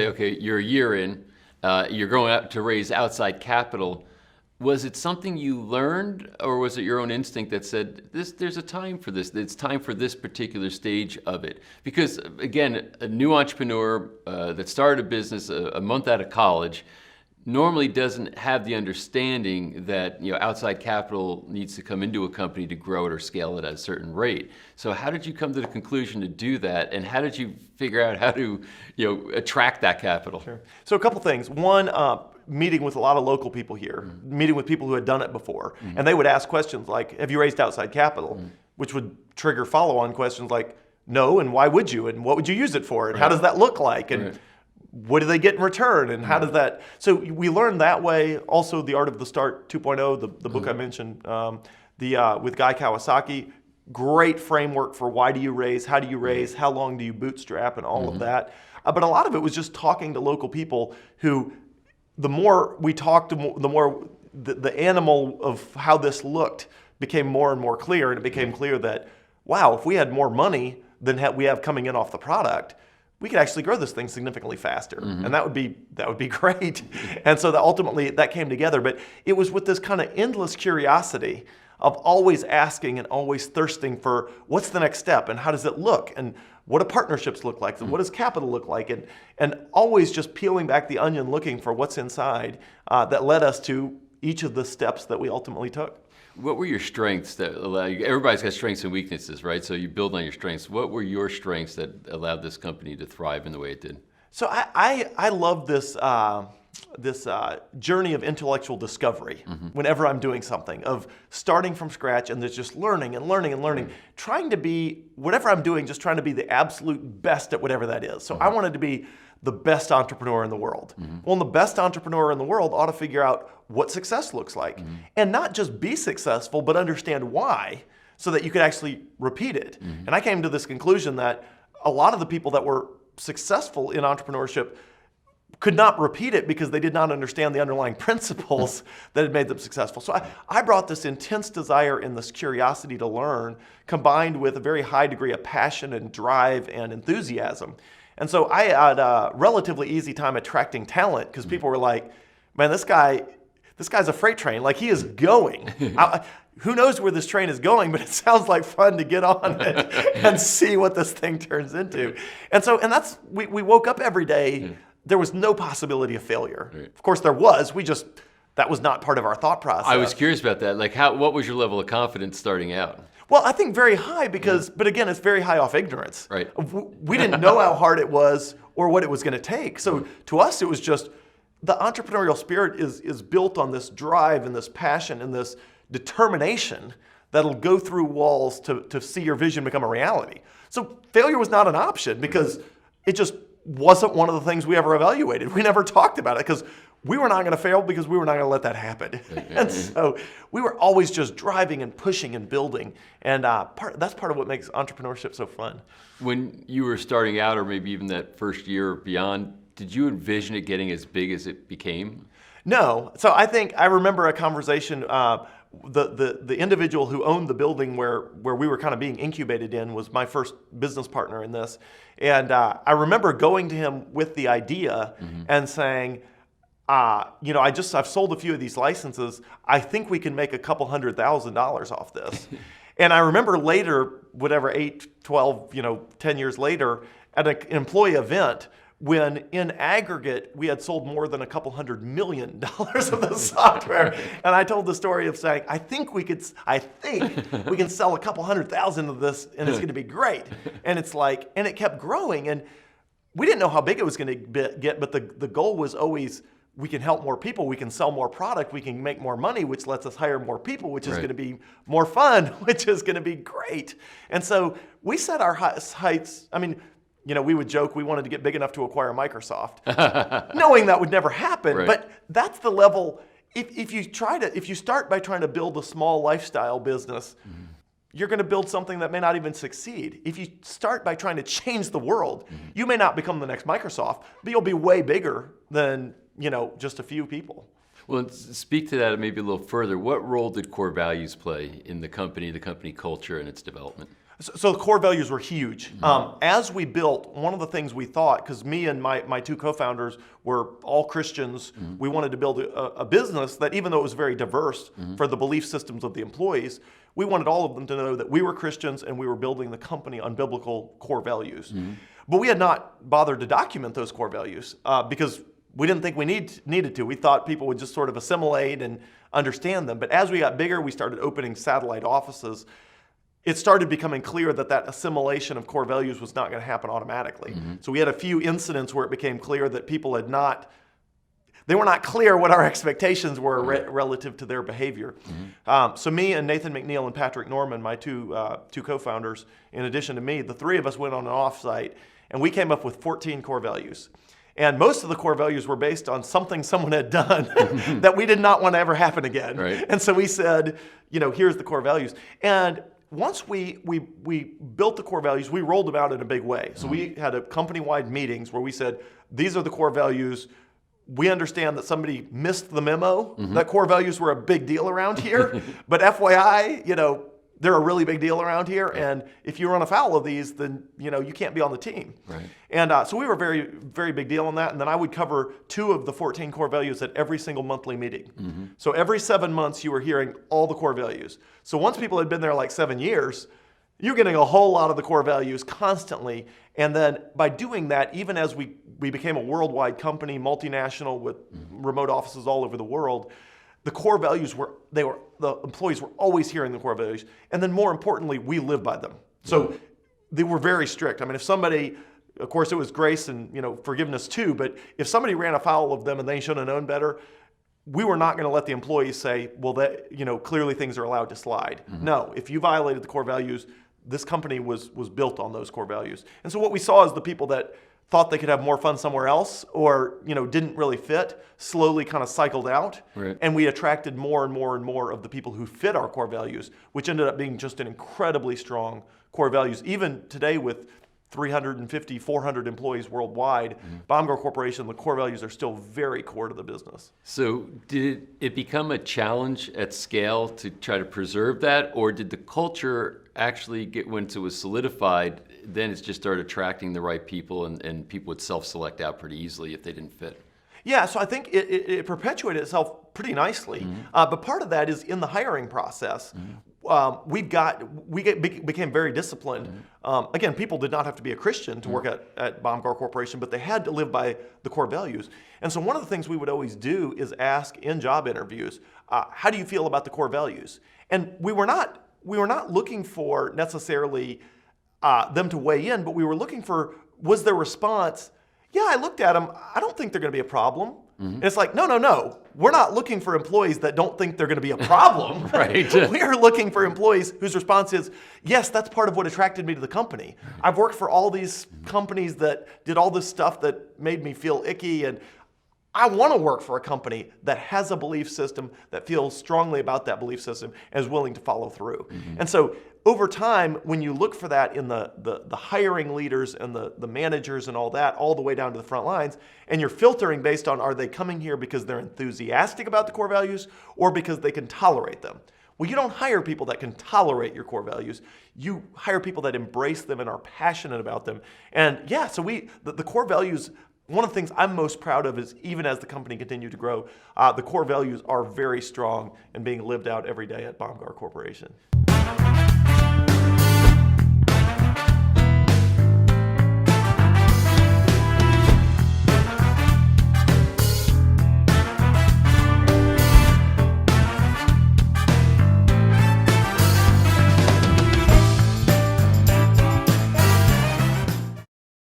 say, okay, you're a year in, you're going out to raise outside capital. Was it something you learned, or was it your own instinct that said, there's a time for this, it's time for this particular stage of it? Because again, a new entrepreneur that started a business a month out of college normally doesn't have the understanding that outside capital needs to come into a company to grow it or scale it at a certain rate. So how did you come to the conclusion to do that, and how did you figure out how to attract that capital? Sure. So a couple things. One, meeting with a lot of local people here, meeting with people who had done it before, and they would ask questions like, have you raised outside capital? Which would trigger follow-on questions like, no, and why would you, and what would you use it for, and how does that look like, and what do they get in return, and how does that, so we learned that way. Also, The Art of the Start 2.0, the book I mentioned, with Guy Kawasaki, great framework for why do you raise, how do you raise, how long do you bootstrap, and all of that. But a lot of it was just talking to local people who, the more we talked, the more the animal of how this looked became more and more clear, and it became clear that, wow, if we had more money than we have coming in off the product, we could actually grow this thing significantly faster, and that would be great. And so ultimately that came together. But it was with this kind of endless curiosity of always asking and always thirsting for what's the next step, and how does it look, and what do partnerships look like, and what does capital look like, and always just peeling back the onion looking for what's inside that led us to each of the steps that we ultimately took. What were your strengths that allowed you? Everybody's got strengths and weaknesses, right? So you build on your strengths. What were your strengths that allowed this company to thrive in the way it did? So I love this journey of intellectual discovery whenever I'm doing something, of starting from scratch and there's just learning and learning and learning, trying to be, whatever I'm doing, just trying to be the absolute best at whatever that is. So I wanted to be the best entrepreneur in the world. Well, the best entrepreneur in the world ought to figure out what success looks like, and not just be successful, but understand why, so that you could actually repeat it. And I came to this conclusion that a lot of the people that were successful in entrepreneurship could not repeat it because they did not understand the underlying principles that had made them successful. So I brought this intense desire and this curiosity to learn, combined with a very high degree of passion and drive and enthusiasm. And so I had a relatively easy time attracting talent, because people were like, man, this guy's a freight train. Like, he is going. Who knows where this train is going, but it sounds like fun to get on it and see what this thing turns into. And that's, we woke up every day. There was no possibility of failure. Of course there was, that was not part of our thought process. I was curious about that. Like, what was your level of confidence starting out? Well, I think very high, because, but again, it's very high off ignorance. Right. We didn't know how hard it was or what it was going to take. So to us, it was just, the entrepreneurial spirit is built on this drive and this passion and this determination that'll go through walls to see your vision become a reality. So failure was not an option, because it just wasn't one of the things we ever evaluated. We never talked about it, because we were not going to fail, because we were not going to let that happen. And so we were always just driving and pushing and building. And that's part of what makes entrepreneurship so fun. When you were starting out, or maybe even that first year or beyond, did you envision it getting as big as it became? No. So I remember a conversation, the individual who owned the building where we were kind of being incubated in was my first business partner in this. And I remember going to him with the idea and saying, I've sold a few of these licenses. I think we can make a couple $100,000 off this. And I remember later, whatever, 8, 12, 10 years later, at an employee event, when in aggregate we had sold more than a couple $100 million of the software. And I told the story of saying, I think we can sell a couple 100,000 of this, and it's going to be great. And it's like, and it kept growing, and we didn't know how big it was going to get, but the goal was always, we can help more people, we can sell more product, we can make more money, which lets us hire more people, which is going to be more fun, which is going to be great. And so we set our heights. I mean, we would joke we wanted to get big enough to acquire Microsoft, knowing that would never happen. But that's the level. If you start by trying to build a small lifestyle business, you're going to build something that may not even succeed. If you start by trying to change the world, you may not become the next Microsoft, but you'll be way bigger than just a few people. Well, speak to that maybe a little further. What role did core values play in the company culture, and its development? So the core values were huge. As we built, one of the things we thought, because me and my two co-founders were all Christians, we wanted to build a business that, even though it was very diverse for the belief systems of the employees, we wanted all of them to know that we were Christians and we were building the company on biblical core values. But we had not bothered to document those core values because we didn't think we needed to. We thought people would just sort of assimilate and understand them. But as we got bigger, we started opening satellite offices. It started becoming clear that assimilation of core values was not going to happen automatically. So we had a few incidents where it became clear that people they were not clear what our expectations were relative to their behavior. So me and Nathan McNeil and Patrick Norman, my two co-founders, in addition to me, the three of us went on an offsite and we came up with 14 core values. And most of the core values were based on something someone had done that we did not want to ever happen again. Right. And so we said, here's the core values. And once we built the core values, we rolled them out in a big way. So we had a company-wide meetings where we said, these are the core values. We understand that somebody missed the memo, that core values were a big deal around here. But FYI, they're a really big deal around here. And if you run afoul of these, then you can't be on the team. Right. And so we were very, very big deal on that. And then I would cover 2 of the 14 core values at every single monthly meeting. So every 7 months, you were hearing all the core values. So once people had been there like 7 years, you're getting a whole lot of the core values constantly. And then by doing that, even as we became a worldwide company, multinational with remote offices all over the world, the core values the employees were always hearing the core values. And then more importantly, we live by them. So they were very strict. I mean, if somebody, of course it was grace and forgiveness too, but if somebody ran afoul of them and they should have known better, we were not going to let the employees say, well, that clearly things are allowed to slide. No, if you violated the core values, this company was built on those core values. And so what we saw is the people that thought they could have more fun somewhere else or didn't really fit slowly kind of cycled out. Right. And we attracted more and more and more of the people who fit our core values, which ended up being just an incredibly strong core values. Even today with 350, 400 employees worldwide, Bomgar Corporation, the core values are still very core to the business. So did it become a challenge at scale to try to preserve that, or did the culture actually once it was solidified, then it just started attracting the right people and people would self-select out pretty easily if they didn't fit? Yeah, so I think it perpetuated itself pretty nicely. But part of that is in the hiring process. We became very disciplined. Again, people did not have to be a Christian to work at Bomgar Corporation, but they had to live by the core values. And so one of the things we would always do is ask in job interviews, how do you feel about the core values? And we were not looking for necessarily them to weigh in, but we were looking for, was their response, yeah, I looked at them, I don't think they're going to be a problem. And it's like, no. We're not looking for employees that don't think they're going to be a problem. Right. We are looking for employees whose response is, yes, that's part of what attracted me to the company. I've worked for all these companies that did all this stuff that made me feel icky, and I want to work for a company that has a belief system, that feels strongly about that belief system, and is willing to follow through. And so over time, when you look for that in the hiring leaders and the managers and all that, all the way down to the front lines, and you're filtering based on, are they coming here because they're enthusiastic about the core values or because they can tolerate them? Well, you don't hire people that can tolerate your core values. You hire people that embrace them and are passionate about them. And yeah, so the core values, one of the things I'm most proud of is even as the company continued to grow, the core values are very strong and being lived out every day at Bomgar Corporation.